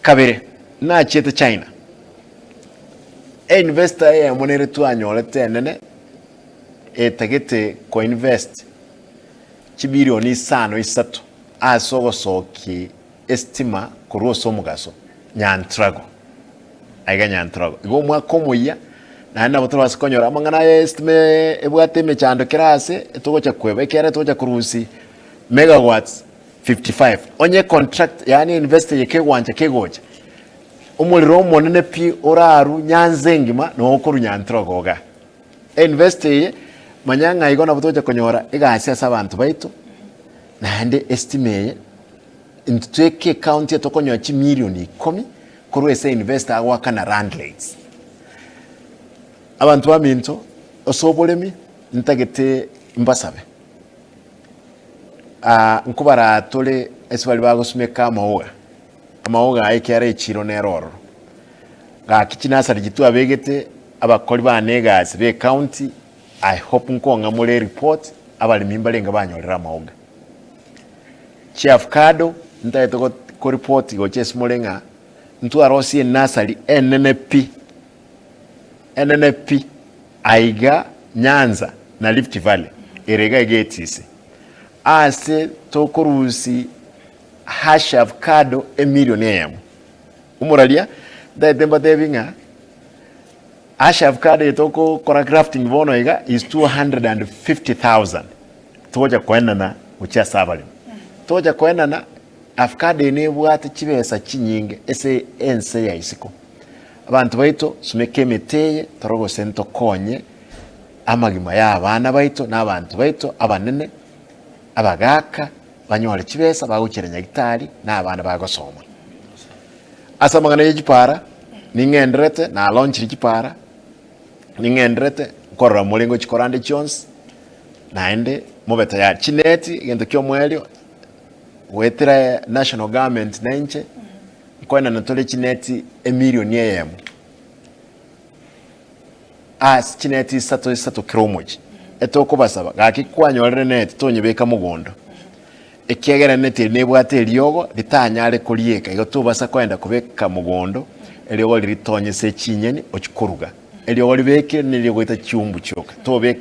kabere na chete China investor ya monere tu anyolete nene etagete ko invest chibirioni sano isatu asogosoki estima kuruso mugaso nyantrago aiga nyantrago igo mwaka moya na botoro basikonyora amangana estime ebwate mechando kirase etogocha kweba ekere togocha kurusi megawatts 55 onye contract yani investor yeke gwanje kegocha umuriro monene pi oraru nyanzengima no okuru nyantrago ga investor manyanga igona butoja konyora igasi asabantu baitu nande estimate Ntochie County etokonyo chi milioni 10 kurwese investor awaka na rand rates abantu baminto osobolemi ntagete mbasabe nkubara tole esibali bagosumeka amaoga ayekere chiro neroro gakikinasa ligitu abegete abakoli banegasi be county I hope nkonga mule report abali mimbalenga banyorera maoga chief kado ntaito ko report go ches mulenga ntu arosi nasali NNP aiga Nyanza na Rift Valley erega getisi ase tokorusi hashaf kado emillion umuralia daidemba devinga hashaf kado etoko kora crafting bono iga is 250,000 toja kwenana ucha sabali toja kwenana afkade ne bwate kibesa kinyinge ese ense ya isiko abantu baito sumeke meteye torogo sento konye amagima ya abana baito n'abantu baito abanene abagaka banyora kibesa bagukerenya gitari n'abana bagosoma asamagana y'igipara ningendrete na launch y'igipara ningendrete korra mulingo chikorande chons naende mobeta ya chineti gendo kyo mwelio wetira national government nanche kwena natole chineti emillion yem chineti sato kromoji etoko basaba gakikwanyorere net tonyebeka mugondo ekiegera net nebwate eliogo litanyale kulieka igotubasa kwenda kubeka mugondo eliogo litonye se chinyeni ochikuruga eliogo libeke niliogo ita chiumbu choka tobeke